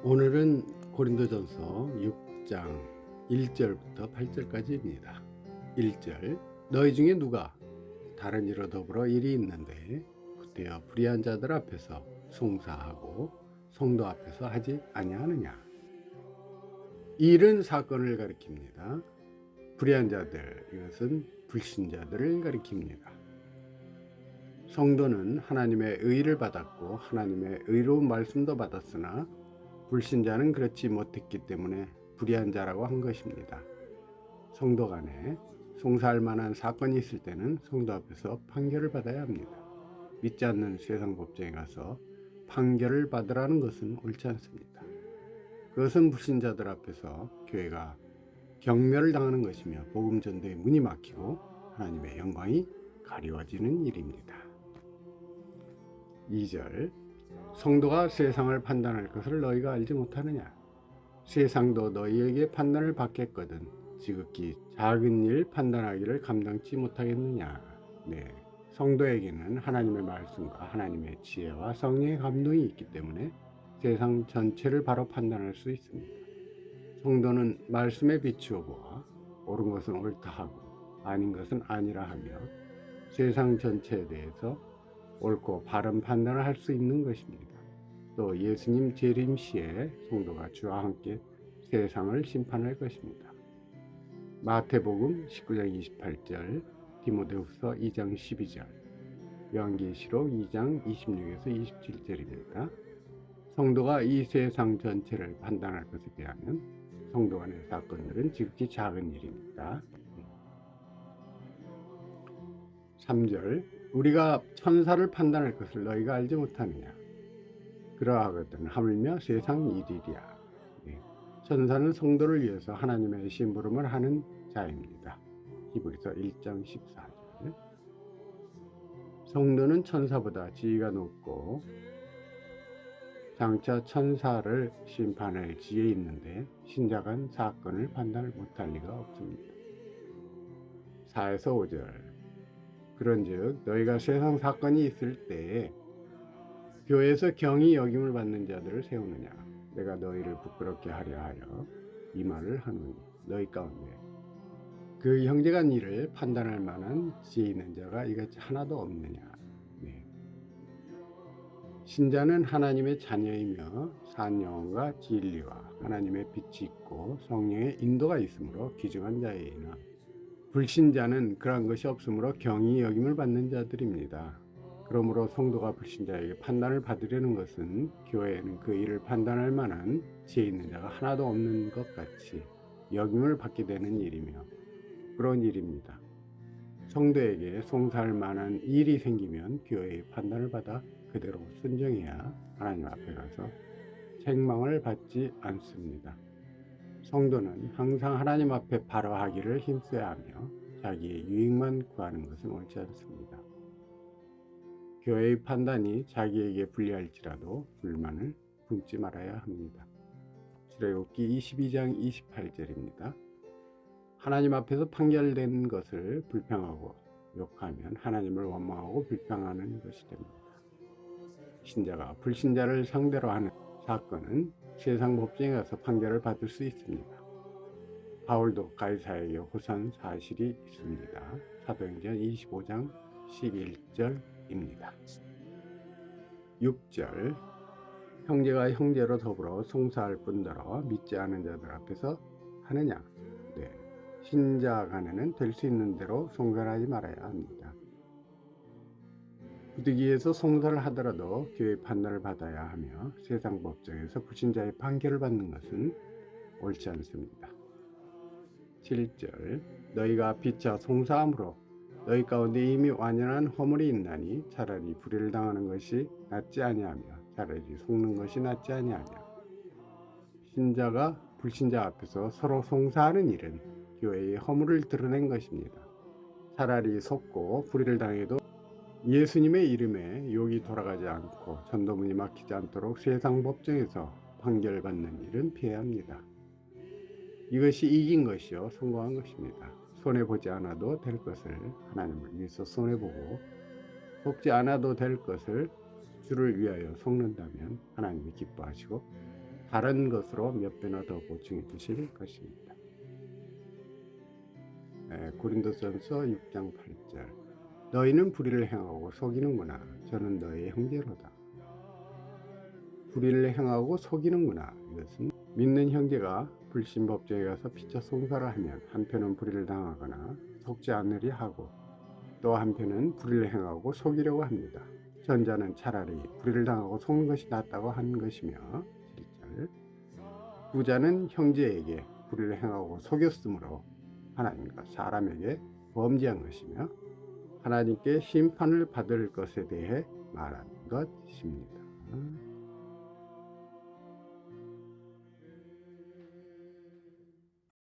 오늘은 고린도전서 6장 1절부터 8절까지입니다. 1절 너희 중에 누가 다른 이로 더불어 일이 있는데 그때여 불의한 자들 앞에서 송사하고 성도 앞에서 하지 아니하느냐. 일은 사건을 가리킵니다. 불의한 자들, 이것은 불신자들을 가리킵니다. 성도는 하나님의 의를 받았고 하나님의 의로운 말씀도 받았으나 불신자는 그렇지 못했기 때문에 불의한 자라고 한 것입니다. 성도 간에 송사할 만한 사건이 있을 때는 성도 앞에서 판결을 받아야 합니다. 믿지 않는 세상 법정에 가서 판결을 받으라는 것은 옳지 않습니다. 그것은 불신자들 앞에서 교회가 경멸을 당하는 것이며 복음 전도의 문이 막히고 하나님의 영광이 가리워지는 일입니다. 2절 성도가 세상을 판단할 것을 너희가 알지 못하느냐. 세상도 너희에게 판단을 받겠거든 지극히 작은 일 판단하기를 감당치 못하겠느냐. 네, 성도에게는 하나님의 말씀과 하나님의 지혜와 성령의 감동이 있기 때문에 세상 전체를 바로 판단할 수 있습니다. 성도는 말씀에 비추어 보아 옳은 것은 옳다 하고 아닌 것은 아니라 하며 세상 전체에 대해서 옳고 바른 판단을 할 수 있는 것입니다. 또 예수님 재림 시에 성도가 주와 함께 세상을 심판할 것입니다. 마태복음 19장 28절, 디모데후서 2장 12절, 요한계시록 2장 26에서 27절입니다. 성도가 이 세상 전체를 판단할 것에 비하면 성도 간의 사건들은 지극히 작은 일입니다. 3절 우리가 천사를 판단할 것을 너희가 알지 못하느냐. 그러하거든 하물며 세상 일이랴. 천사는 성도를 위해서 하나님의 심부름을 하는 자입니다. 히브리서 1장 14절 성도는 천사보다 지위가 높고 장차 천사를 심판할 지혜에 있는데 신자간 사건을 판단을 못할 리가 없습니다. 4에서 5절 그런즉 너희가 세상 사건이 있을 때에 교회에서 경히 여김을 받는 자들을 세우느냐. 내가 너희를 부끄럽게 하려 하여 이 말을 하노니 너희 가운데 그 형제간 일을 판단할 만한 지혜 있는 자가 이같이 하나도 없느냐. 네. 신자는 하나님의 자녀이며 산 영혼과 진리와 하나님의 빛이 있고 성령의 인도가 있으므로 귀중한 자이나 불신자는 그러한 것이 없으므로 경히 여김을 받는 자들입니다. 그러므로 성도가 불신자에게 판단을 받으려는 것은 교회에는 그 일을 판단할 만한 지혜 있는 자가 하나도 없는 것 같이 여김을 받게 되는 일이며 그런 일입니다. 성도에게 송사할 만한 일이 생기면 교회의 판단을 받아 그대로 순종해야 하나님 앞에 가서 책망을 받지 않습니다. 성도는 항상 하나님 앞에 바로하기를 힘써야 하며 자기의 유익만 구하는 것은 옳지 않습니다. 교회의 판단이 자기에게 불리할지라도 불만을 품지 말아야 합니다. 출애굽기 22장 28절입니다. 하나님 앞에서 판결된 것을 불평하고 욕하면 하나님을 원망하고 불평하는 것이 됩니다. 신자가 불신자를 상대로 하는 사건은 세상 법정에 가서 판결을 받을 수 있습니다. 바울도 가이사에게 호소한 사실이 있습니다. 사도행전 25장 11절입니다. 6절 형제가 형제로 더불어 송사할 뿐더러 믿지 않은 자들 앞에서 하느냐. 네. 신자 간에는 될 수 있는 대로 송사하지 말아야 합니다. 부득이해서 송사를 하더라도 교회 판단을 받아야 하며 세상 법정에서 불신자의 판결을 받는 것은 옳지 않습니다. 7절 너희가 피차 송사함으로 너희 가운데 이미 완연한 허물이 있나니 차라리 불의를 당하는 것이 낫지 아니하며 차라리 속는 것이 낫지 아니하며. 신자가 불신자 앞에서 서로 송사하는 일은 교회의 허물을 드러낸 것입니다. 차라리 속고 불의를 당해도 예수님의 이름에 욕이 돌아가지 않고 전도문이 막히지 않도록 세상 법정에서 판결받는 일은 피해야 합니다. 이것이 이긴 것이요 성공한 것입니다. 손해보지 않아도 될 것을 하나님을 위해서 손해보고 속지 않아도 될 것을 주를 위하여 속는다면 하나님이 기뻐하시고 다른 것으로 몇 배나 더 보충해 주실 것입니다. 고린도전서 6장 8절 너희는 불의를 행하고 속이는구나. 저는 너희의 형제로다. 불의를 행하고 속이는구나. 이것은 믿는 형제가 불신법정에 가서 피차 송사를 하면 한편은 불의를 당하거나 속지 않으리 하고 또 한편은 불의를 행하고 속이려고 합니다. 전자는 차라리 불의를 당하고 속는 것이 낫다고 하는 것이며 7절 후자는 형제에게 불의를 행하고 속였으므로 하나님과 사람에게 범죄한 것이며 하나님께 심판을 받을 것에 대해 말한 것입니다.